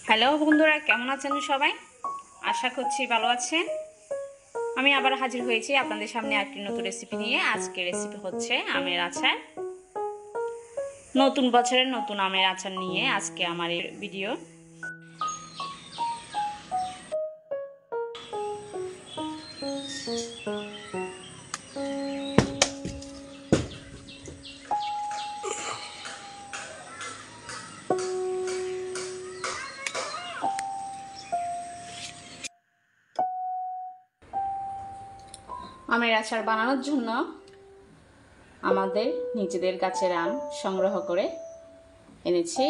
Hello বন্ধুরা, কেমন আছেন সবাই? আশা করছি ভালো আছেন। আমি আবার হাজির হয়েছি আপনাদের সামনে একটি নতুন রেসিপি নিয়ে। আজকে রেসিপি হচ্ছে আমের আচার। নতুন বছরের নতুন আমের আচার নিয়ে আজকে আমার এই ভিডিও। আমের আচার বানানোর জন্য আমাদের নিজেদের গাছের আম সংগ্রহ করে এনেছি।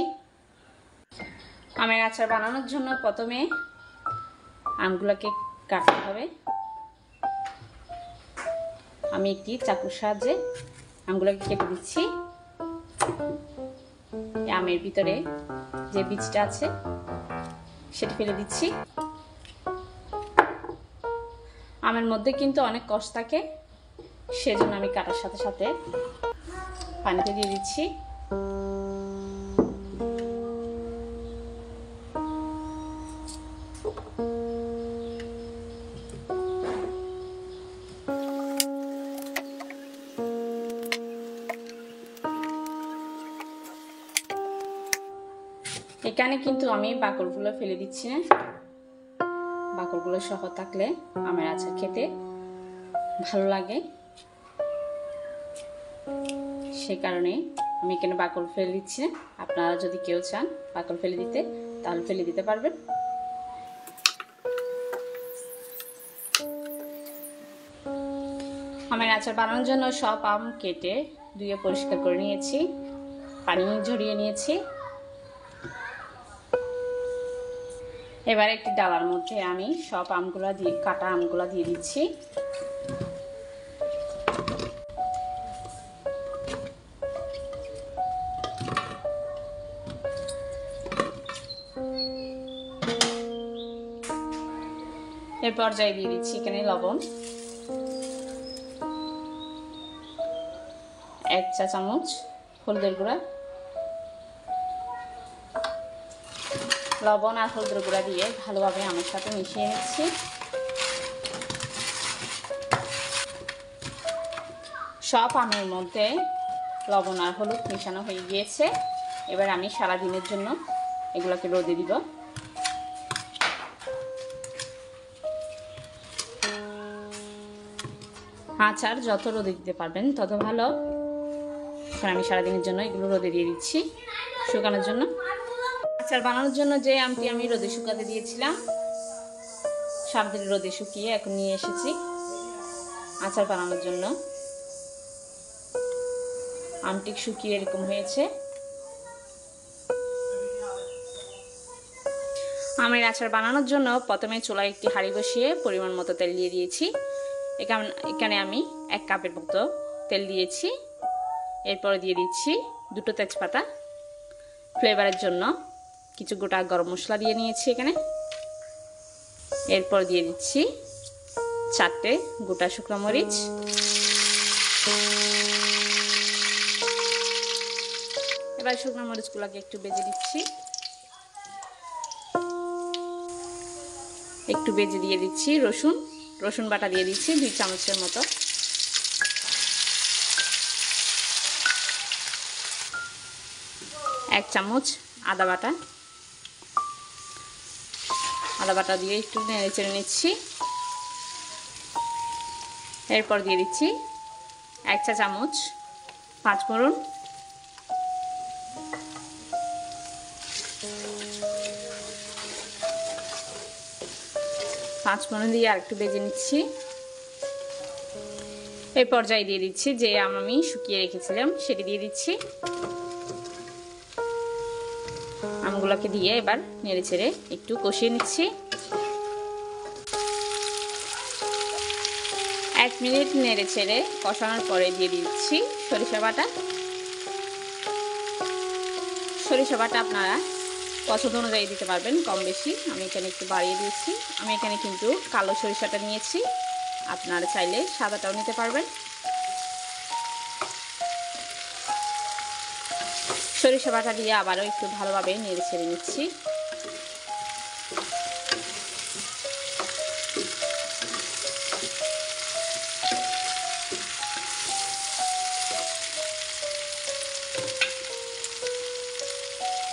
আমের আচার বানানোর জন্য প্রথমে আমগুলোকে কাটতে হবে। আমি একটি চাকুর সাহায্যে আমগুলোকে কেটে দিচ্ছি। আমের ভিতরে যে বীজটা আছে সেটা ফেলে দিচ্ছি। আমের মধ্যে কিন্তু অনেক কষ থাকে, সেজন্য আমি কাটার সাথে সাথে পানিতে দিয়ে দিচ্ছি। এখানে কিন্তু আমি বাকলগুলো ফেলে দিচ্ছি না। বাকলগুলো সহ থাকলে আমের আচার খেতে ভালো লাগে, সে কারণে আমি এখানে বাকল ফেলে দিচ্ছি না। আপনারা যদি কেউ চান বাকল ফেলে দিতে, তাহলে ফেলে দিতে পারবেন। আমের আচার বানানোর জন্য সব আম কেটে ধুয়ে পরিষ্কার করে নিয়েছি, পানি ঝরিয়ে নিয়েছি। এবার একটি ডালার মধ্যে আমি সব আমগুলা দিয়ে কাটা আমগুলা দিয়ে দিচ্ছি। এর পর্যায়ে দিয়ে দিচ্ছি এখানে লবণ 1 চা চামচ, হলুদের গুঁড়া, লবণ আর হলুদের গুঁড়া দিয়ে ভালোভাবে আমের সাথে মিশিয়ে নিচ্ছি। সব আমের মধ্যে লবণ আর হলুদ মেশানো হয়ে গিয়েছে। এবার আমি সারা দিনের জন্য এগুলোকে রোদে দিব। আচার যত রোদে দিতে পারবেন তত ভালো। এখন আমি সারাদিনের জন্য এগুলো রোদে দিয়ে দিচ্ছি শুকানোর জন্য। আচার বানানোর জন্য যে আমটি আমি রোদে শুকাতে দিয়েছিলাম, 7 দিন রোদে শুকিয়ে এখন নিয়ে এসেছি আচার বানানোর জন্য। আমটি শুকিয়ে এরকম হয়েছে। আমের আচার বানানোর জন্য প্রথমে চুলায় একটি হাঁড়ি বসিয়ে পরিমাণ মতো তেল দিয়ে দিয়েছি। এখানে আমি 1 কাপের মতো তেল দিয়েছি। এরপরে দিয়ে দিচ্ছি 2টো তেজপাতা, ফ্লেভারের জন্য কিছু গোটা গরম মশলা দিয়ে নিয়েছি এখানে। এরপর দিয়ে দিচ্ছি 4টে গোটা শুকনো মরিচ। এবার শুকনো মরিচগুলোকে একটু ভেজে দিচ্ছি। একটু ভেজে দিয়ে দিচ্ছি রসুন বাটা দিয়ে দিচ্ছি 2 চামচের মতো। এক চামচ আদা বাটা দিয়ে একটু নেড়ে চেড়ে নিচ্ছি। এরপর দিয়ে দিচ্ছি 1 চা চামচ পাঁচফোড়ন, পাঁচফোড়ন দিয়ে আর একটু ভেজে নিচ্ছি। এই পর্যায়ে দিয়ে দিচ্ছি যে আম আমি শুকিয়ে রেখেছিলাম সেটি দিয়ে দিচ্ছি। আমগুলোকে দিয়ে এবার নেড়ে চেড়ে একটু কষিয়ে নিচ্ছি। 1 মিনিট নেড়ে চেড়ে কষানোর পরে দিয়ে দিচ্ছি সরিষা বাটা। সরিষা বাটা আপনারা পছন্দ অনুযায়ী দিতে পারবেন, কম বেশি। আমি এখানে একটু বাড়িয়ে দিয়েছি। আমি এখানে কিন্তু কালো সরিষাটা নিয়েছি, আপনারা চাইলে সাদাটাও নিতে পারবেন। সরিষা বাটা দিয়ে আবারও একটু ভালোভাবে নেড়ে ছেড়ে নিচ্ছি।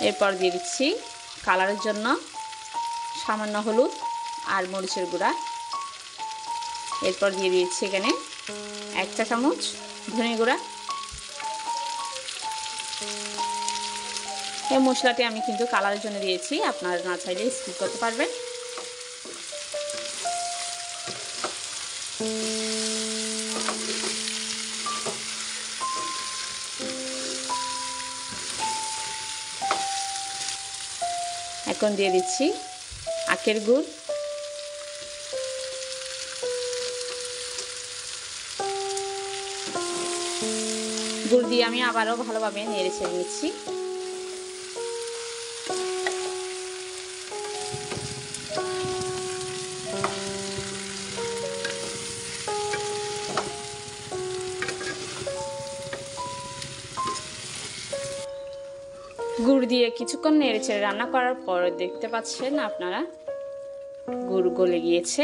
এরপর দিয়ে দিচ্ছি কালারের জন্য সামান্য হলুদ আর মরিচের গুঁড়া। এরপর দিয়ে দিচ্ছি এখানে 1 চা চামচ ধনে গুঁড়া। এই মশলাটি আমি কিন্তু কালারের জন্য দিয়েছি, আপনারা না চাইলে স্কিপ করতে পারবেন। এখন দিয়ে দিচ্ছি আখের গুড়। গুড় দিয়ে আমি আবারও ভালোভাবে নেড়ে ছেড়ে নিচ্ছি। গুড় দিয়ে কিছুক্ষণ নেড়ে ছেড়ে রান্না করার পর দেখতে পাচ্ছেন আপনারা গুড় গলে গিয়েছে।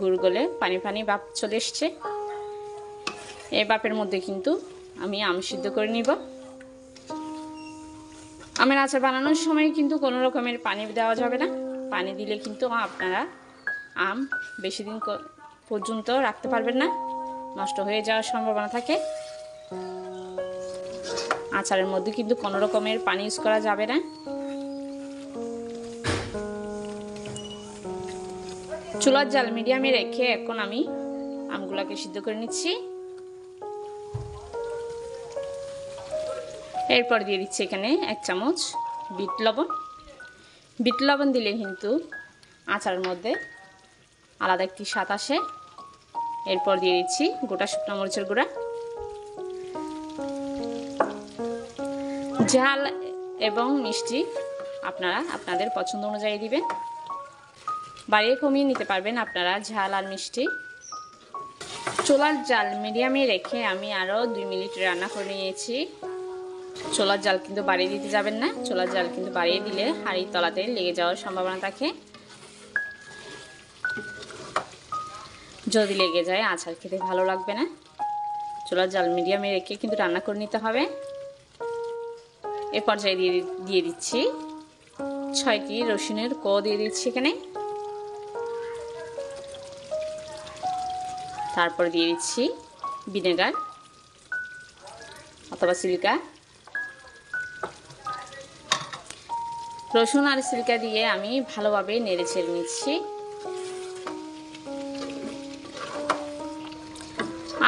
গুড় গলে পানি পানি ভাপ চলে এসছে। এই ভাপের মধ্যে কিন্তু আমি আম সিদ্ধ করে নিব। আমের আচার বানানোর সময় কিন্তু কোনো রকমের পানি দেওয়া যাবে না। পানি দিলে কিন্তু আপনারা আম বেশি দিন পর্যন্ত রাখতে পারবেন না, নষ্ট হয়ে যাওয়ার সম্ভাবনা থাকে। আচারের মধ্যে কিন্তু কোনো রকমের পানি ইউজ করা যাবে না। চুলার জাল মিডিয়ামে রেখে এখন আমি আমগুলাকে সিদ্ধ করে নিচ্ছি। এরপর দিয়ে দিচ্ছি এখানে 1 চামচ বিট লবণ। বিট লবণ দিলে কিন্তু আচারের মধ্যে আলাদা একটি স্বাদ আসে। এরপর দিয়ে দিচ্ছি গোটা শুকনো মরিচের গুঁড়া। ঝাল এবং মিষ্টি আপনারা আপনাদের পছন্দ অনুযায়ী দিবেন, বাড়িয়ে কমিয়ে নিতে পারবেন আপনারা ঝাল আর মিষ্টি। চুলার জাল মিডিয়ামে রেখে আমি আরও 2 মিনিট রান্না করে নিয়েছি। চুলার জাল কিন্তু বাড়িয়ে দিতে যাবেন না, চুলার জাল কিন্তু বাড়িয়ে দিলে হাঁড়ির তলাতে লেগে যাওয়ার সম্ভাবনা থাকে। যদি লেগে যায় আচার খেতে ভালো লাগবে না। চুলার জাল মিডিয়ামে রেখে কিন্তু রান্না করে নিতে হবে। এ পর্যায়ে দিয়ে দিচ্ছি 6টি রসুনের কোয়া দিয়ে দিচ্ছি এখানে। তারপর দিয়ে দিচ্ছি ভিনেগার অথবা সিলিকা। রসুন আর সিলিকা দিয়ে আমি ভালোভাবে নেড়ে ছেড়ে নিচ্ছি।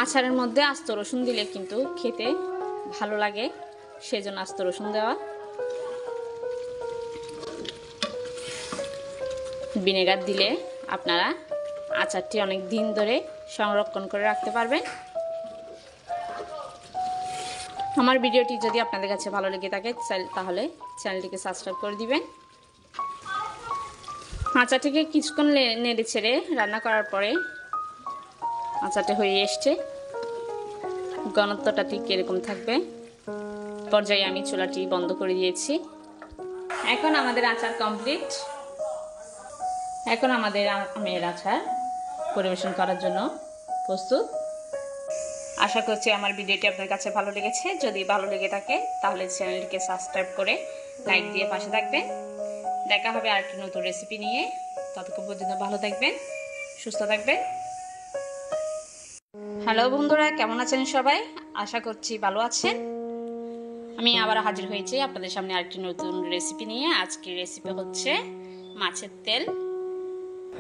আচারের মধ্যে আস্ত রসুন দিলে কিন্তু খেতে ভালো লাগে, সেজন্য আস্ত রসুন দেওয়া। ভিনেগার দিলে আপনারা আচারটি অনেক দিন ধরে সংরক্ষণ করে রাখতে পারবেন। আমার ভিডিওটি যদি আপনাদের কাছে ভালো লেগে থাকে তাহলে চ্যানেলটিকে সাবস্ক্রাইব করে দিবেন। আচারটিকে কিছুক্ষণ নেড়ে ছেড়ে রান্না করার পরে আচারটি হয়ে এসছে। ঘনত্বটা ঠিক এরকম থাকবে। পর্যায়ে আমি চুলাটি বন্ধ করে দিয়েছি। এখন আমাদের আচার কমপ্লিট। এখন আমাদের আমের আচার পরিবেশন করার জন্য প্রস্তুত। আশা করছি আমার ভিডিওটি আপনার কাছে ভালো লেগেছে। যদি ভালো লেগে থাকে তাহলে চ্যানেলটিকে সাবস্ক্রাইব করে লাইক দিয়ে পাশে থাকবেন। দেখা হবে আরেকটি নতুন রেসিপি নিয়ে। ততক্ষণ পর্যন্ত ভালো থাকবেন, সুস্থ থাকবেন। হ্যালো বন্ধুরা, কেমন আছেন সবাই? আশা করছি ভালো আছেন। আমি আবার হাজির হয়েছি আপনাদের সামনে আরেকটি নতুন রেসিপি নিয়ে। আজকের রেসিপি হচ্ছে মাছের তেল।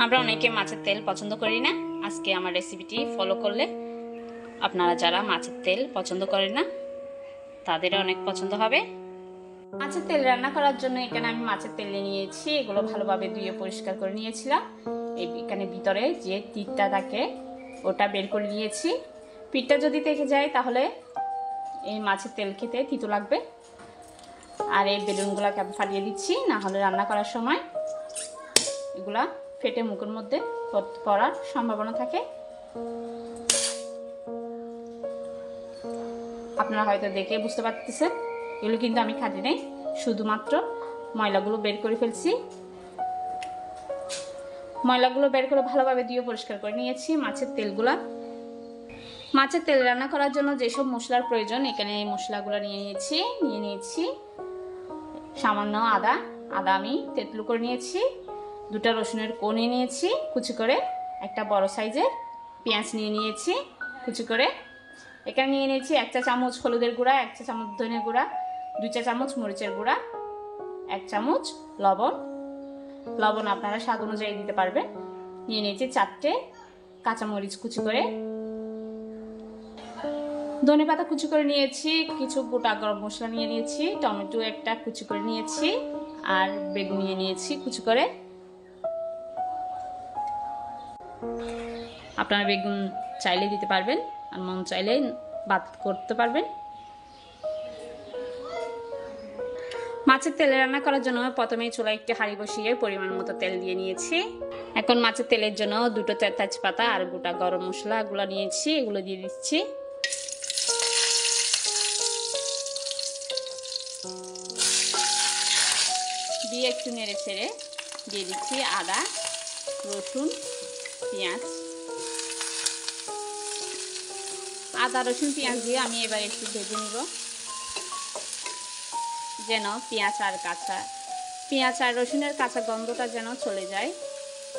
আমরা অনেকে মাছের তেল পছন্দ করি না। আজকে আমার রেসিপিটি ফলো করলে আপনারা যারা মাছের তেল পছন্দ করেন না তাদেরও অনেক পছন্দ হবে। মাছের তেল রান্না করার জন্য এখানে আমি মাছের তেল নিয়েছি। এগুলো ভালোভাবে ধুয়ে পরিষ্কার করে নিয়েছিলাম। এখানে ভিতরে যে তিতটা থাকে ওটা বের করে নিয়েছি। পিঠটা যদি থেকে যায় তাহলে এই মাছের তেল খেতে তিতো লাগবে। আর এই বেলুনগুলোকে আমি ফাটিয়ে দিচ্ছি, না হলে রান্না করার সময় এগুলা ফেটে মুখের মধ্যে পড়ার সম্ভাবনা থাকে। আপনারা হয়তো দেখে বুঝতে পারতেছেন এগুলো কিন্তু আমি খাটি নাই, শুধুমাত্র ময়লাগুলো বের করে ফেলছি। ময়লাগুলো বের করে ভালোভাবে ধুয়ে পরিষ্কার করে নিয়েছি। মাছের তেল রান্না করার জন্য যেসব মশলার প্রয়োজন এখানে এই মশলাগুলো নিয়ে নিয়েছি। সামান্য আদা আমি তেঁতুল করে নিয়েছি, 2টা রসুনের কোয়া নিয়ে নিয়েছি কুচি করে, একটা বড় সাইজের পেঁয়াজ নিয়ে নিয়েছি কুচি করে। এখানে নিয়ে নিয়েছি 1 চা চামচ হলুদের গুঁড়া, 1 চা চামচ ধনে গুঁড়া, 2 চা চামচ মরিচের গুঁড়া, 1 চামচ লবণ আপনারা স্বাদ অনুযায়ী দিতে পারবেন। নিয়ে নিয়েছি 4টে কাঁচামরিচ কুচি করে, ধনে পাতা কুচি করে নিয়েছি, কিছু গোটা গরম মশলা নিয়ে নিয়েছি, টমেটো একটা কুচি করে নিয়েছি, আর বেগুন নিয়ে নিয়েছি কুচি করে। আপনারা বেগুন চাইলে দিতে পারবেন, আর মন চাইলে বাদ করতে পারবেন। মাছের তেলে রান্না করার জন্য প্রথমেই চুলায় একটি হাঁড়ি বসিয়ে পরিমাণ মতো তেল দিয়ে নিয়েছি। এখন মাছের তেলের জন্য 2টো তেজপাতা আর গোটা গরম মশলা এগুলো নিয়েছি, এগুলো দিয়ে দিচ্ছি। দিয়ে একটু নেড়ে ছেড়ে দিয়ে দিচ্ছি আদা, রসুন, পেঁয়াজ। আদা রসুন পেঁয়াজ দিয়ে আমি এবার একটু ভেজে নিব, যেন পেঁয়াজ আর রসুনের কাঁচা গন্ধটা যেন চলে যায়,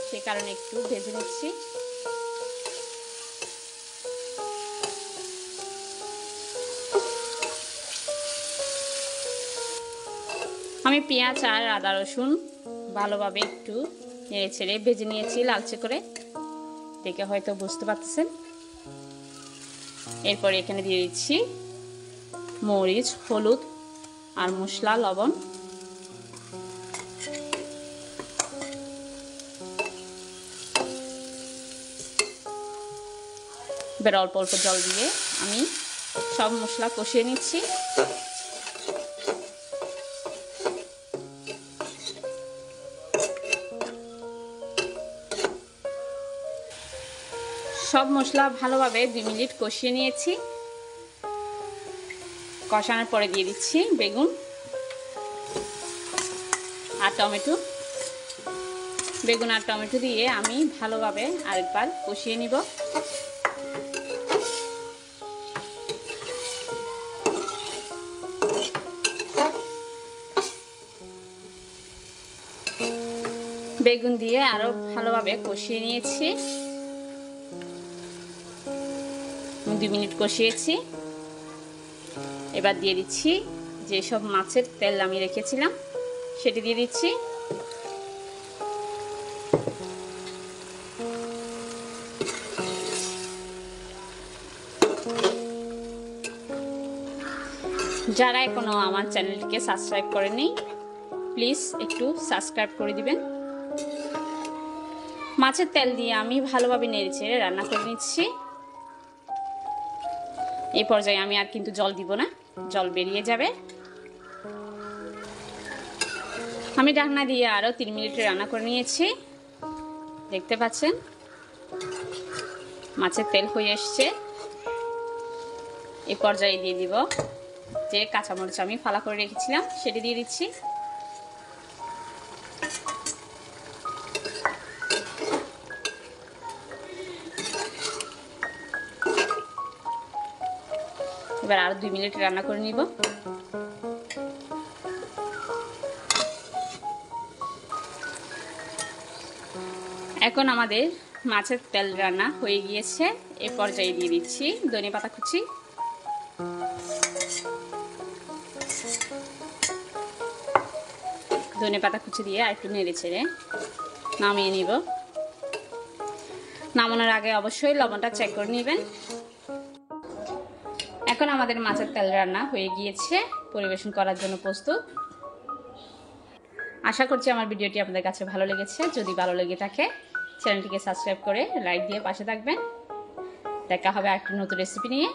সে কারণে একটু ভেজে নিচ্ছি। আমি পেঁয়াজ আর আদা রসুন ভালোভাবে একটু নেড়ে ছেড়ে ভেজে নিয়েছি লালচে করে, দেখে হয়তো বুঝতে পারতেছেন। এরপরে এখানে দিয়ে দিচ্ছি মরিচ, হলুদ আর মশলা, লবণ। এবার অল্প অল্প জল দিয়ে আমি সব মশলা কষিয়ে নিচ্ছি। সব মশলা ভালোভাবে 2 মিনিট কষিয়ে নিয়েছি। কষানোর পরে দিয়ে দিচ্ছি বেগুন আর টমেটো। বেগুন আর টমেটো দিয়ে আমি ভালোভাবে আরেকবার কষিয়ে নিব। বেগুন দিয়ে আরো ভালোভাবে কষিয়ে নিয়েছি, 2 মিনিট কষিয়েছি। এবার দিয়ে দিচ্ছি যেসব মাছের তেল আমি রেখেছিলাম সেটি দিয়ে দিচ্ছি। যারা এখনো আমার চ্যানেলটিকে সাবস্ক্রাইব করেননি প্লিজ একটু সাবস্ক্রাইব করে দিবেন। মাছের তেল দিয়ে আমি ভালোভাবে নেড়েচেড়ে রান্না করে নিচ্ছি। এই পর্যায়ে আমি আর কিন্তু জল দিব না, জল বেরিয়ে যাবে। আমি ঢাকনা দিয়ে আরো 3 মিনিট রান্না করে নিয়েছি। দেখতে পাচ্ছেন মাছের তেল হয়ে এসছে। এই পর্যায়ে দিয়ে দিব যে কাঁচামরিচ আমি ফালা করে রেখেছিলাম সেটি দিয়ে দিচ্ছি। এবার আরো 2 মিনিট রান্না করে নিব। এখন আমাদের মাছের তেল রান্না হয়ে গিয়েছে। এই পর্যায়ে দিয়ে দিচ্ছি ধনেপাতা কুচি, ধনেপাতা কুচি দিয়ে একটু নেড়ে ছেড়ে নামিয়ে নিব। নামানোর আগে অবশ্যই লবণটা চেক করে নেবেন। এখন আমাদের মাছের তেল রান্না হয়ে গিয়েছে, পরিবেশন করার জন্য প্রস্তুত। আশা করছি আমার ভিডিওটি আপনাদের কাছে ভালো লেগেছে। যদি ভালো লেগে থাকে চ্যানেলটিকে সাবস্ক্রাইব করে লাইক দিয়ে পাশে থাকবেন। দেখা হবে আরেকটি নতুন রেসিপি নিয়ে।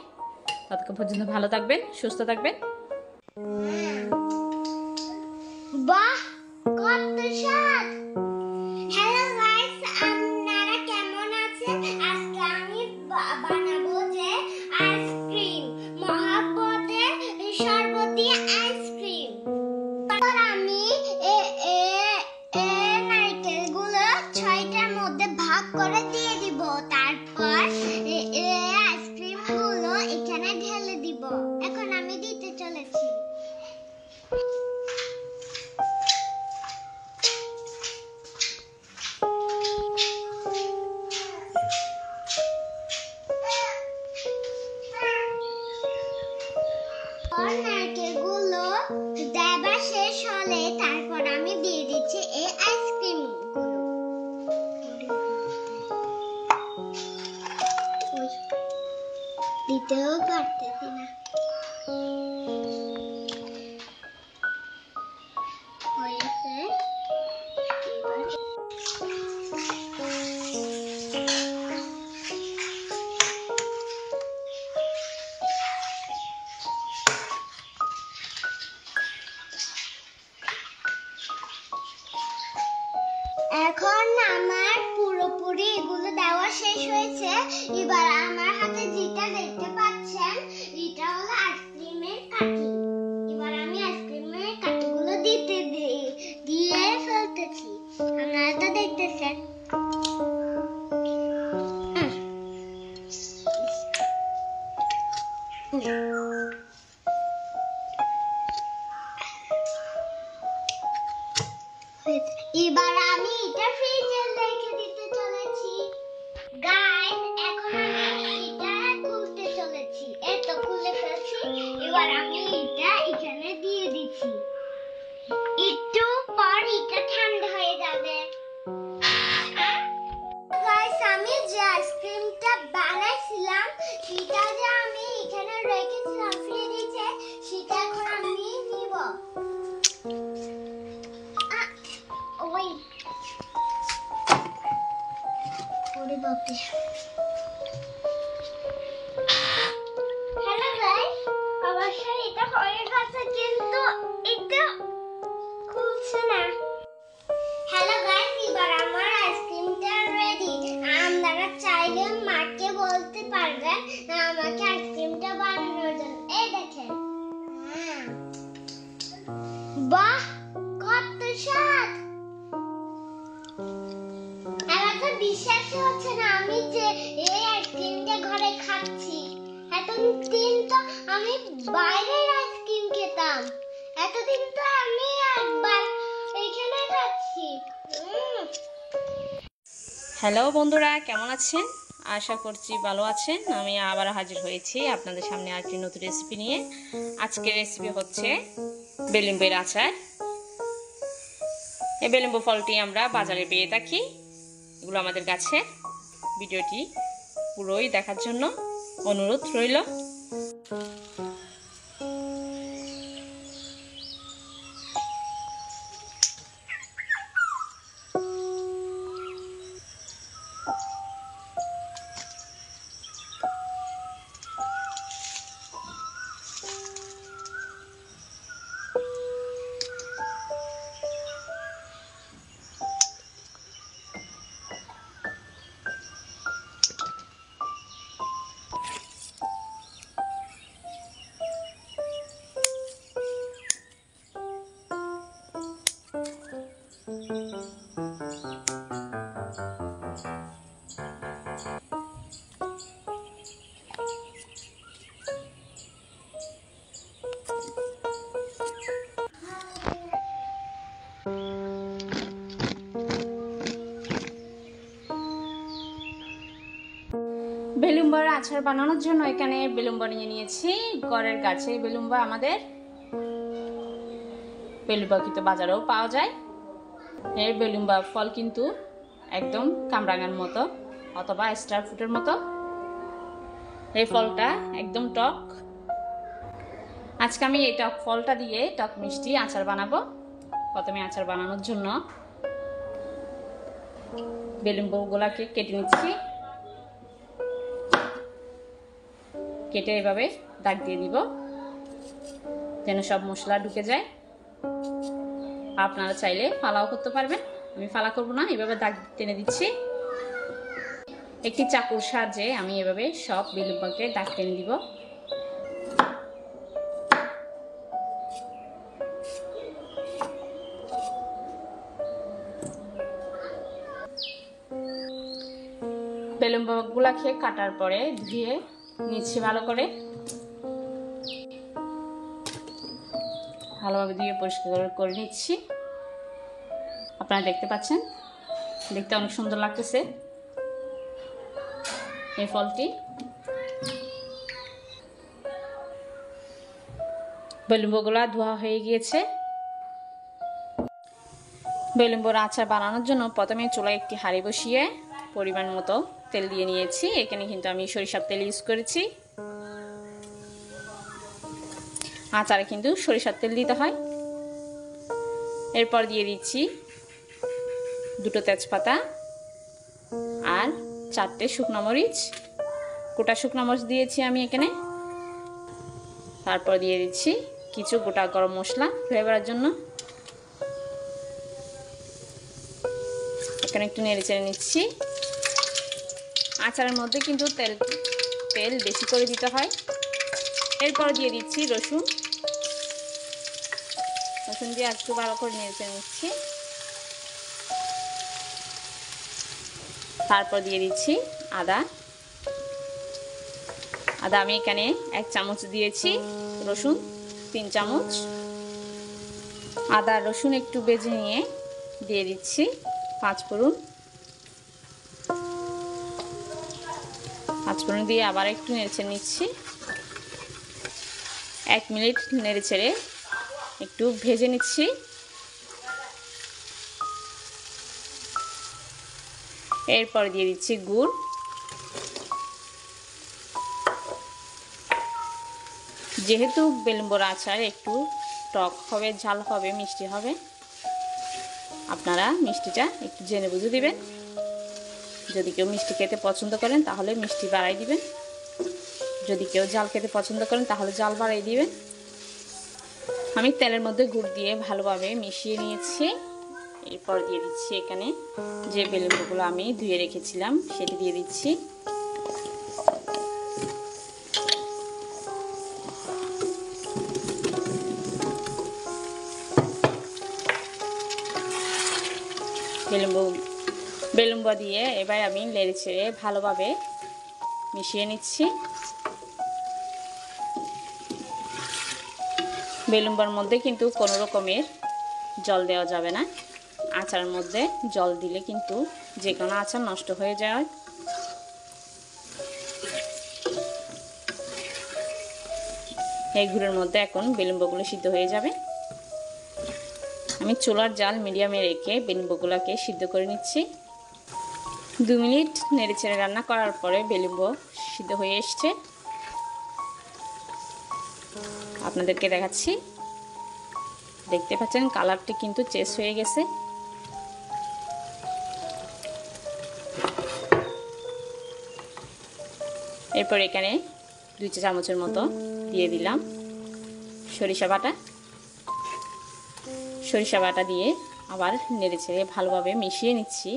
ততক্ষণ পর্যন্ত ভালো থাকবেন, সুস্থ থাকবেন। বাহ, কত স্বাদ! হ্যালো গাইস, আপনারা কেমন আছেন? আজকে আমি বানাবো যে আইসক্রিম, মহাব্বতের শরবতি আইসক্রিম। তারপর আমি নারকেলগুলো 6টার মধ্যে ভাগ করে দিয়ে দিব। তারপর আইসক্রিমগুলো এখানে ঢেলে দিব। এখন আমি দিতে চলেছি। এখন আমার পুরোপুরি এগুলো দেওয়া শেষ হয়েছে। এবার আমার হাতে যেটা দেখতে পাচ্ছেন এটা হলো আইসক্রিমের কাঠি। এবার আমি আইসক্রিমের কাঠিগুলো দিয়ে ফেলতেছি। আপনারা তো দেখতেছেন। এবার আমি এটা ফ্রিজে রেখে দিতে চলেছি। গাইস, এখন আমি এটা খুলতে চলেছি। এই তো খুলে ফেলছি। এবার আমি এটা এখানে দিয়ে দিচ্ছি। একটু পর এটা ঠান্ডা হয়ে যাবে। গাইস, আমি যে আইসক্রিমটা বানাইছিলাম সেটা যে আমি এখানে রেখেছিলাম ফ্রিজে, সেটা এখন আমি নিব। ওই ওরে বাপরে। হ্যালো গাইস, অবশ্যই এটা হয়ে গেছে কিন্তু এটা খুলছে না। হ্যালো গাইস, এবার আমার আইসক্রিমটা রেডি। আপনারা চাইলে মাকে বলতে পারবেন আমাকে আইসক্রিমটা বানানোর জন্য। এই দেখেন, বাহ কত স্বাদ! আমার তো বিশ্বাস হচ্ছে না আমি যে এই আইসক্রিমটা ঘরে খাচ্ছি। এতদিন তো আমি বাইরের আইসক্রিম খেতাম, এতদিন তো আমি একবার এখানে খাচ্ছি। হ্যালো বন্ধুরা, কেমন আছেন? আশা করছি ভালো আছেন। আমি আবার হাজির হয়েছি আপনাদের সামনে আরেকটি নতুন রেসিপি নিয়ে। আজকের রেসিপি হচ্ছে বেলিম্বের আচার। এই বেলিম্ব ফলটি আমরা বাজারে পেয়ে থাকি, এগুলো আমাদের গাছের। ভিডিওটি পুরোই দেখার জন্য অনুরোধ রইল। বেলুম্বার আচার বানানোর জন্য এখানে বেলুম্বা নিয়ে নিয়েছি। ঘরের গাছে বেলুম্বা আমাদের। বেলুম্বা কিন্তু বাজারেও পাওয়া যায়। এই বেলুম্বা ফল কিন্তু একদম কামরাঙার মতো অথবা স্টার ফ্রুটের মতো। এই ফলটা একদম টক। আজকে আমি এই টক ফলটা দিয়ে টক মিষ্টি আচার বানাবো। প্রথমে আচার বানানোর জন্য বেলুম্বাগুলোকে কেটে নিচ্ছি। কেটে এভাবে দাগ দিয়ে দিব যেন সব মশলা ঢুকে যায়। আপনারা চাইলে ফালাও করতে পারবেন, আমি ফালা করব না, এভাবে দাগ টেনে দিচ্ছি। একটি চাকুর সাহায্যে আমি এভাবে সব বেলুম্বাকে দাগ টেনে দিব। বেলুম্বাগুলাকে কাটার পরে ধুয়ে নিচ্ছি ভালো করে। ভালোভাবে দিয়ে পরিষ্কার করে নিচ্ছি। আপনারা দেখতে পাচ্ছেন, দেখতে অনেক সুন্দর লাগতেছে এই ফলটি। বেলুম্বগুলা ধোয়া হয়ে গিয়েছে। বেলুম্বর আচার বানানোর জন্য প্রথমে চুলায় একটি হাঁড়ি বসিয়ে পরিমাণ মতো তেল দিয়ে নিয়েছি। এখানে কিন্তু আমি সরিষার তেল ইউজ করেছি। আচারে কিন্তু সরিষার তেল দিতে হয়। এরপর দিয়ে দিচ্ছি 2 তেজপাতা আর 4টে শুকনো মরিচ। গোটা শুকনো মরিচ দিয়েছি আমি এখানে। তারপর দিয়ে দিচ্ছি কিছু গোটা গরম মশলা ফ্লেভারের জন্য। এখানে একটু নেড়ে চেড়ে নিচ্ছি। আচারের মধ্যে কিন্তু তেল বেশি করে দিতে হয়। এরপর দিয়ে দিচ্ছি রসুন দিয়ে একটু ভালো করে নেড়ে চেড়ে নিচ্ছি। তারপর দিয়ে দিচ্ছি আদা আমি এখানে 1 চামচ দিয়েছি, রসুন 3 চামচ। আদা রসুন একটু ভেজে নিয়ে দিয়ে দিচ্ছি 5 ফোড়ন। 5 ফোড়ন দিয়ে আবার একটু নেড়ে নিচ্ছি। 1 মিনিট নেড়ে ছেড়ে একটু ভেজে নিচ্ছি। এরপর দিয়ে দিচ্ছি গুড়। যেহেতু বেলুন আচার একটু টক হবে, ঝাল হবে, মিষ্টি হবে, আপনারা মিষ্টিটা একটু জেনে বুঝে দিবেন। যদি কেউ মিষ্টি খেতে পছন্দ করেন তাহলে মিষ্টি বাড়াই দিবেন, যদি কেউ ঝাল খেতে পছন্দ করেন তাহলে ঝাল বাড়াই দিবেন। আমি তেলের মধ্যে গুড় দিয়ে ভালোভাবে মিশিয়ে নিয়েছি। এরপর দিয়ে দিচ্ছি এখানে যে বেলুনগুলো আমি ধুয়ে রেখেছিলাম সেটি দিয়ে দিচ্ছি। বেলুন দিয়ে এবার আমি নেড়ে চেড়ে ভালোভাবে মিশিয়ে নিচ্ছি। বেলুনবার মধ্যে কিন্তু কোনো রকমের জল দেওয়া যাবে না। আচারের মধ্যে জল দিলে কিন্তু যে কোনো আচার নষ্ট হয়ে যায়। এই গুড়ের মধ্যে এখন বেলুনগুলো সিদ্ধ হয়ে যাবে। আমি চুলার জাল মিডিয়ামে রেখে বেলুনগুলোকে সিদ্ধ করে নিচ্ছি। 2 মিনিট নেড়ে চেড়ে রান্না করার পরে বেলুন সিদ্ধ হয়ে এসছে, আপনাদেরকে দেখাচ্ছি। দেখতে পাচ্ছেন কালারটি কিন্তু চেঞ্জ হয়ে গেছে। এরপর এখানে 2 চা চামচের মতো দিয়ে দিলাম সরিষা বাটা দিয়ে আবার নেড়ে চেড়ে ভালোভাবে মিশিয়ে নিচ্ছি।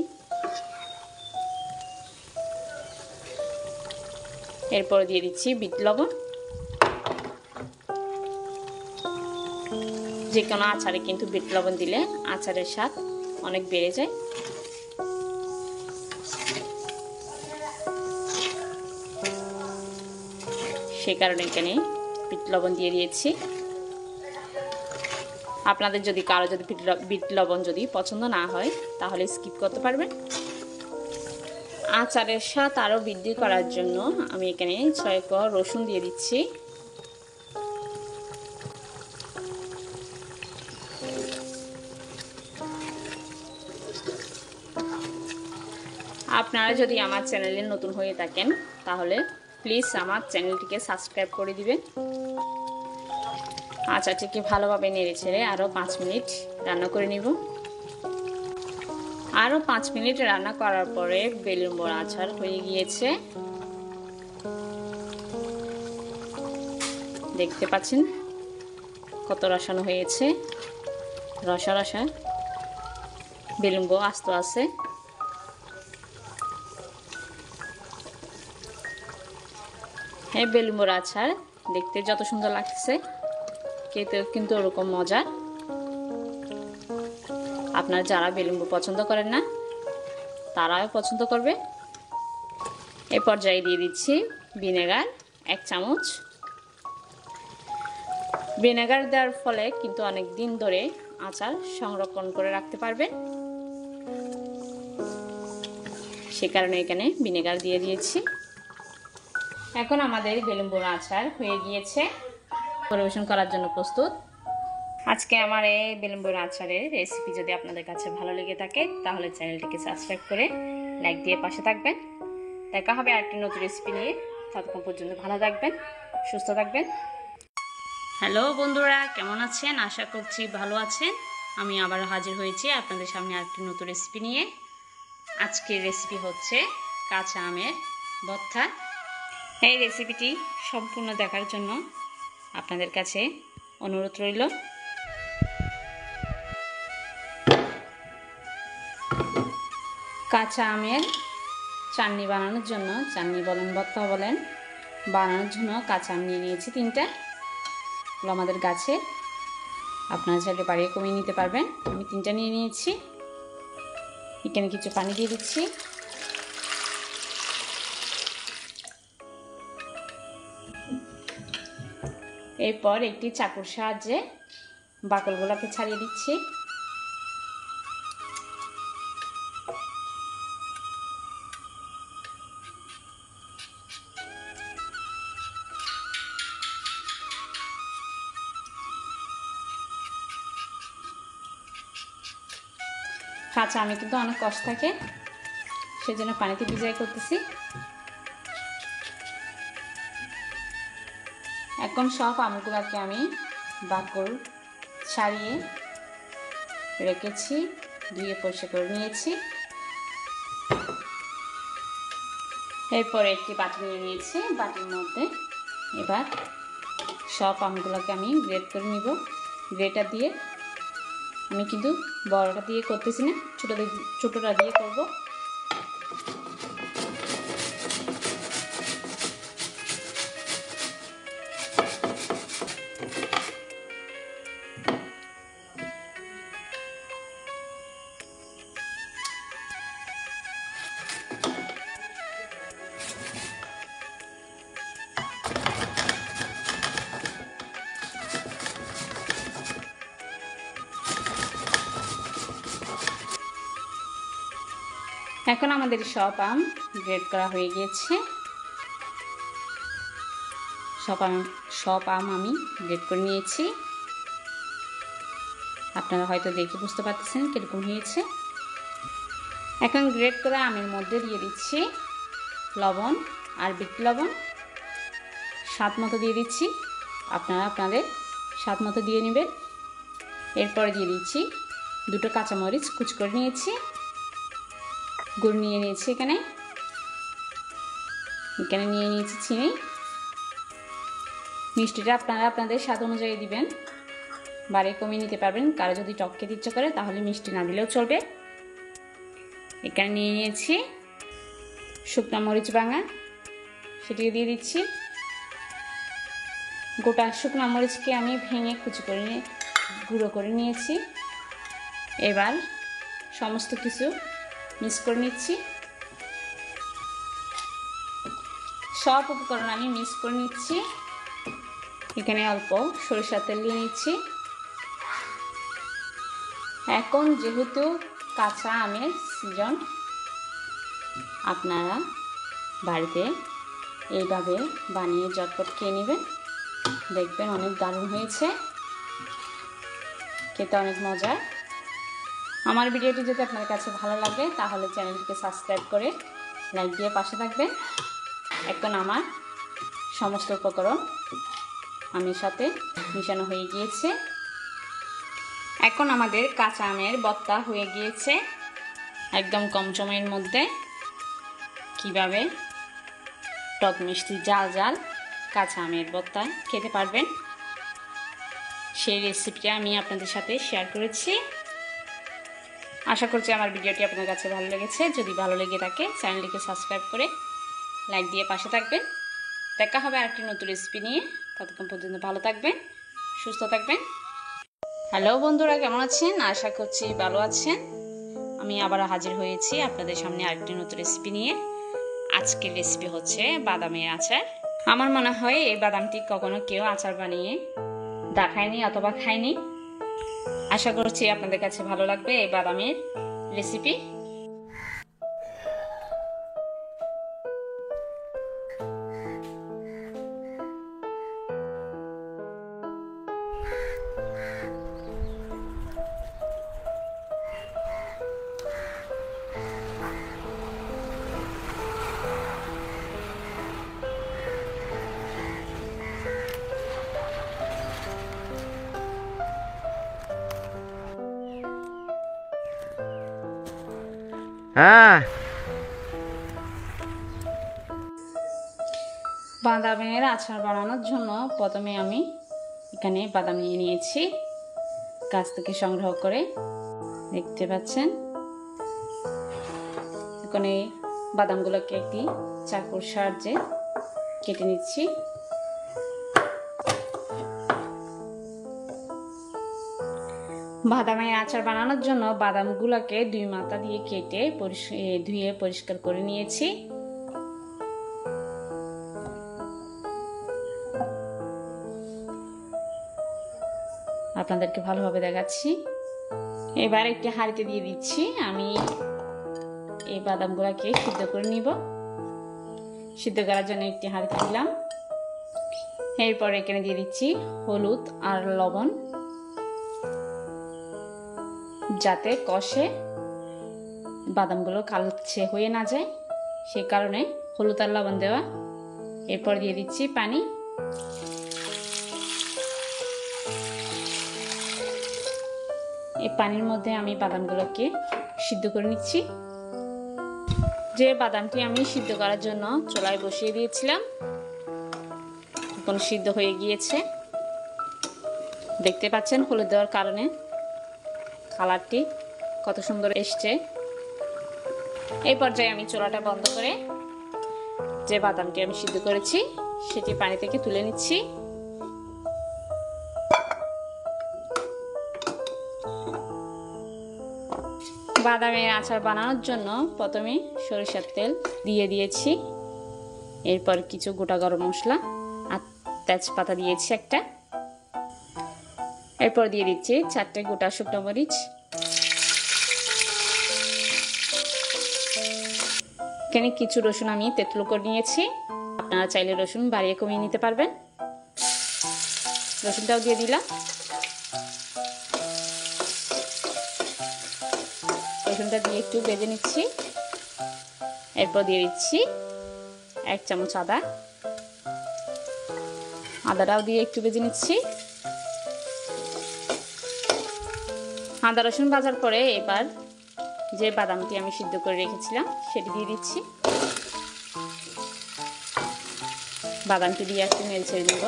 এরপর দিয়ে দিচ্ছি বিট লবণ। যে কোনো আচারে কিন্তু বিট লবণ দিলে আচারের স্বাদ অনেক বেড়ে যায়। সে কারণে এখানে বিট লবণ দিয়ে দিয়েছি। আপনাদের যদি কারো বিট লবণ যদি পছন্দ না হয় তাহলে স্কিপ করতে পারবেন। আচারের স্বাদ আরও বৃদ্ধি করার জন্য আমি এখানে 6 কোয়া রসুন দিয়ে দিচ্ছি। আপনারা যদি আমার চ্যানেলে নতুন হয়ে থাকেন তাহলে প্লিজ আমার চ্যানেলটিকে সাবস্ক্রাইব করে দিবেন। আচারটিকে ভালোভাবে নেড়ে ছেড়ে আরও 5 মিনিট রান্না করে নিব। আরও 5 মিনিট রান্না করার পরে বেলুন বড়া আচার হয়ে গিয়েছে। দেখতে পাচ্ছেন কত রসালো হয়েছে, রসা বেলুন বড়া আস্ত আছে। হ্যাঁ, বেলুন বড়া আচার দেখতে যত সুন্দর লাগছে খেতেও কিন্তু ওরকম মজা। আপনারা যারা বেলুন পছন্দ করেন না তারাও পছন্দ করবে। এই পর্যায়ে দিয়ে দিচ্ছি ভিনেগার 1 চামচ। ভিনেগার দেওয়ার ফলে কিন্তু অনেক দিন ধরে আচার সংরক্ষণ করে রাখতে পারবেন, সে কারণে এখানে ভিনেগার দিয়ে দিয়েছি। এখন আমাদের বেলুন বড়া আচার হয়ে গিয়েছে, পরিবেশন করার জন্য প্রস্তুত। আজকে আমার এই বেলুন বড়া আচারের রেসিপি যদি আপনাদের কাছে ভালো লেগে থাকে তাহলে চ্যানেলটিকে সাবস্ক্রাইব করে লাইক দিয়ে পাশে থাকবেন। দেখা হবে আরেকটি নতুন রেসিপি নিয়ে। ততক্ষণ পর্যন্ত ভালো থাকবেন, সুস্থ থাকবেন। হ্যালো বন্ধুরা, কেমন আছেন? আশা করছি ভালো আছেন। আমি আবারও হাজির হয়েছি আপনাদের সামনে আরেকটি নতুন রেসিপি নিয়ে। আজকের রেসিপি হচ্ছে কাঁচা আমের ভর্তা। এই রেসিপিটি সম্পূর্ণ দেখার জন্য আপনাদের কাছে অনুরোধ রইল। কাঁচা আমের চাটনি বানানোর জন্য, চাটনি বলেন ভর্তা বলেন, বানানোর জন্য কাঁচা আম নিয়ে নিয়েছি 3টা। এগুলো আমাদের গাছে, আপনারা চাইলে বাড়িয়ে কমিয়ে নিতে পারবেন। আমি 3টা নিয়ে নিয়েছি। এখানে কিছু পানি দিয়ে দিচ্ছি। এরপর একটি চাকুর সাহায্যে বাকলগুলোকে ছাড়িয়ে দিচ্ছি। কাঁচা আমি কিন্তু অনেক কষ্ট থাকে, সেজন্য পানিতে ভিজাই করতেছি। এখন সব আমগুলোকে আমি বাকল ছাড়িয়ে রেখেছি, ধুয়ে পরিষ্কার করে নিয়েছি। এরপরে একটি বাটি নিয়ে নিয়েছি। বাটির মধ্যে এবার সব আমগুলোকে আমি গ্রেড করে নিব। গ্রেটার দিয়ে, আমি কিন্তু বড়টা দিয়ে করতেছি না, ছোটোটা দিয়ে করব। এখন আমাদের সব আম গ্রেড করা হয়ে গিয়েছে। সব আম আমি গ্রেড করে নিয়েছি। আপনারা হয়তো দেখে বুঝতে পারতেছেন কীরকম হয়েছে। এখন গ্রেড করা আমের মধ্যে দিয়ে দিচ্ছি লবণ আর বিট লবণ, স্বাদ মতো দিয়ে দিচ্ছি। আপনারা আপনাদের স্বাদ মতো দিয়ে নেবেন। এরপরে দিয়ে দিচ্ছি 2টো কাঁচামরিচ কুচি করে নিয়েছি। গুড় নিয়ে নিয়েছি, এখানে নিয়ে নিয়েছি চিনি। মিষ্টিটা আপনারা আপনাদের স্বাদ অনুযায়ী দিবেন, বাড়িয়ে কমিয়ে নিতে পারবেন। কারো যদি টক খেতে ইচ্ছে করে তাহলে মিষ্টি না দিলেও চলবে। এখানে নিয়ে নিয়েছি শুকনো মরিচ ভাঙা, সেটিকে দিয়ে দিচ্ছি। গোটা শুকনো মরিচকে আমি ভেঙে কুচি করে গুঁড়ো করে নিয়েছি। এবার সমস্ত কিছু মিক্স করে নিচ্ছি। সব উপকরণ আমি মিক্স করে নিচ্ছি। এখানে অল্প সরিষার তেল দিয়ে নিচ্ছি। এখন যেহেতু কাঁচা আমের সিজন, আপনারা বাড়িতে এইভাবে বানিয়ে ঝটপট খেয়ে নেবেন, দেখবেন অনেক দারুণ হয়েছে, খেতে অনেক মজা। আমার ভিডিওটি যদি আপনার কাছে ভালো লাগে তাহলে চ্যানেলটিকে সাবস্ক্রাইব করে লাইক দিয়ে পাশে থাকবেন। এখন আমার সমস্ত উপকরণ আমের সাথে মিশানো হয়ে গিয়েছে। এখন আমাদের কাঁচা আমের ভর্তা হয়ে গিয়েছে একদম কম সময়ের মধ্যে। কিভাবে টক মিষ্টি ঝাল ঝাল কাঁচা আমের ভর্তা খেতে পারবেন সেই রেসিপিটা আমি আপনাদের সাথে শেয়ার করেছি। আশা করছি আমার ভিডিওটি আপনার কাছে ভালো লেগেছে। যদি ভালো লেগে থাকে চ্যানেলটিকে সাবস্ক্রাইব করে লাইক দিয়ে পাশে থাকবেন। দেখা হবে আরেকটি নতুন রেসিপি নিয়ে। ততক্ষণ পর্যন্ত ভালো থাকবেন, সুস্থ থাকবেন। হ্যালো বন্ধুরা, কেমন আছেন? আশা করছি ভালো আছেন। আমি আবার হাজির হয়েছি আপনাদের সামনে আরেকটি নতুন রেসিপি নিয়ে। আজকের রেসিপি হচ্ছে বাদামের আচার। আমার মনে হয় এই বাদামটি কখনো কেউ আচার বানিয়ে দেখায়নি অথবা খায়নি। আশা করছি আপনাদের কাছে ভালো লাগবে এই বাদামের রেসিপি। হ্যাঁ, বাদামের আচার বানানোর জন্য প্রথমে আমি এখানে বাদাম নিয়ে নিয়েছি, গাছ থেকে সংগ্রহ করে, দেখতে পাচ্ছেন। এখন এই বাদামগুলোকে একটি চাকুর সাহায্যে কেটে নিচ্ছি। বাদামের আচার বানানোর জন্য বাদামগুলোকে 2 মাথা দিয়ে কেটে ধুয়ে পরিষ্কার করে নিয়েছি। আপনাদেরকে ভালোভাবে দেখাচ্ছি। এবার একটি হাঁড়িতে দিয়ে দিচ্ছি। আমি এই বাদামগুলোকে সিদ্ধ করে নিব। সিদ্ধ করার জন্য একটি হাঁড়িতে দিলাম। এরপর এখানে দিয়ে দিচ্ছি হলুদ আর লবণ, যাতে কষে বাদামগুলো কালচে হয়ে না যায়, সেই কারণে হলুদ আর লবণ দেওয়া। এরপর দিয়ে দিচ্ছি পানি। এই পানির মধ্যে আমি বাদামগুলোকে সিদ্ধ করে নিচ্ছি। যে বাদামটি আমি সিদ্ধ করার জন্য চুলায় বসিয়ে দিয়েছিলাম, এখন সিদ্ধ হয়ে গিয়েছে। দেখতে পাচ্ছেন হলুদ দেওয়ার কারণে কালারটি কত সুন্দর এসছে। এই পর্যায়ে আমি চুলাটা বন্ধ করে যে বাদামটি আমি সিদ্ধ করেছি সেটি পানি থেকে তুলে নিচ্ছি। বাদামের আচার বানানোর জন্য প্রথমে সরিষার তেল দিয়ে দিয়েছি। এরপর কিছু গোটা গরম মশলা আর তেজপাতা দিয়েছি একটা। এরপর দিয়ে দিচ্ছি 4টে গোটা শুকনো মরিচ। এখানে কিছু রসুন আমি তেঁতুল করে নিয়েছি। আপনারা চাইলে রসুন বাড়িয়ে কমিয়ে নিতে পারবেন। রসুনটাও দিয়ে দিলাম। রসুনটা দিয়ে একটু ভেজে নিচ্ছি। এরপর দিয়ে দিচ্ছি 1 চামচ আদা। আদাটাও দিয়ে একটু ভেজে নিচ্ছি। আদা রসুন ভাজার পরে এবার যে বাদামটি আমি সিদ্ধ করে রেখেছিলাম সেটি দিয়ে দিচ্ছি। বাদামটি দিয়ে একটু নেড়ে ছেড়ে নেব।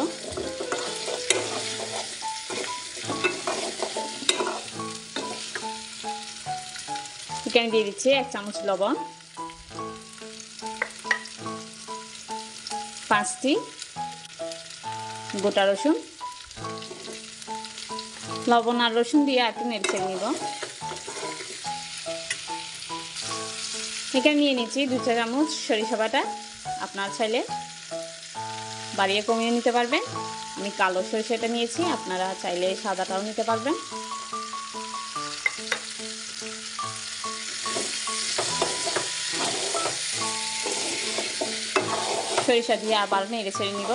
এখানে দিয়ে দিচ্ছি 1 চামচ লবণ, 5টি গোটা রসুন। লবণ আর রসুন দিয়ে একটু নেড়ে ছেড়ে নিব। এখানে নিয়ে নিচ্ছি 2 চা চামচ সরিষা বাটা। আপনারা চাইলে বাড়িয়ে কমিয়ে নিতে পারবেন। আমি কালো সরিষাটা নিয়েছি, আপনারা চাইলে সাদাটাও নিতে পারবেন। সরিষা দিয়ে আবার নেড়ে ছেড়ে নিব।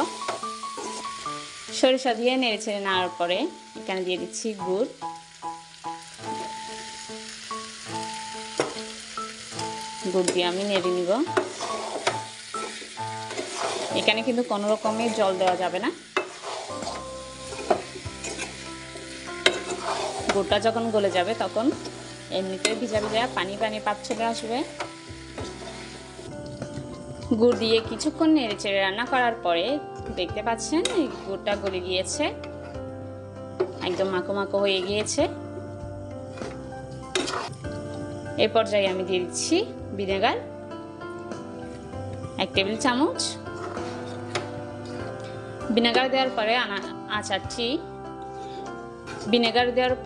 সরিষা দিয়ে নেড়ে ছেড়ে নেওয়ার পরে এখানে দিয়ে দিচ্ছি গুড়। গুড় দিয়ে আমি নেড়ে নিব। এখানে কিন্তু কোনো রকমের জল দেওয়া যাবে না। গুড়টা যখন গলে যাবে তখন এমনিতে ভিজা ভিজা পানি পানি পাত চলে আসবে। গুড় দিয়ে কিছুক্ষণ নেড়ে চেড়ে রান্না করার পরে দেখতে পাচ্ছেন এই গুড়টা গলে গিয়েছে, একদম মাখো মাখো হয়ে গিয়েছে। এই পর্যায়ে আমি দিয়ে দিচ্ছি ভিনেগার 1 টেবিল চামচ। ভিনেগার দেওয়ার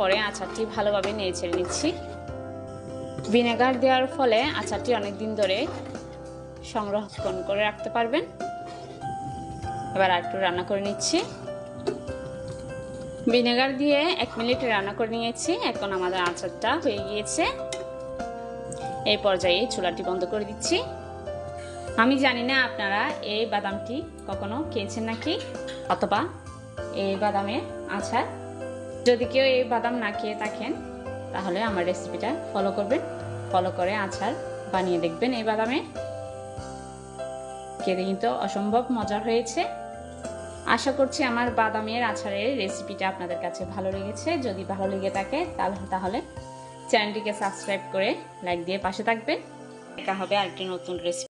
পরে আচারটি ভালোভাবে নেড়ে ছেড়ে নিচ্ছি। ভিনেগার দেওয়ার ফলে আচারটি অনেকদিন ধরে সংরক্ষণ করে রাখতে পারবেন। এবার একটু রান্না করে নিচ্ছি। ভিনেগার দিয়ে 1 মিনিট রান্না করে নিয়েছি। এখন আমাদের আচারটা হয়ে গিয়েছে। এই পর্যায়ে চুলাটি বন্ধ করে দিচ্ছি। আমি জানি না আপনারা এই বাদামটি কখনো খেয়েছেন নাকি, অথবা এই বাদামের আচার। যদি কেউ এই বাদাম না খেয়ে থাকেন তাহলে আমার রেসিপিটা ফলো করবেন। ফলো করে আচার বানিয়ে দেখবেন এই বাদামে। খেতে কিন্তু অসম্ভব মজার হয়েছে। আশা করছি আমার বাদামের আচারের রেসিপিটা আপনাদের কাছে ভালো লেগেছে। যদি ভালো লেগে থাকে তাহলে চ্যানেলটিকে সাবস্ক্রাইব করে লাইক দিয়ে পাশে থাকবেন। দেখা হবে আরেকটি নতুন রেসিপি।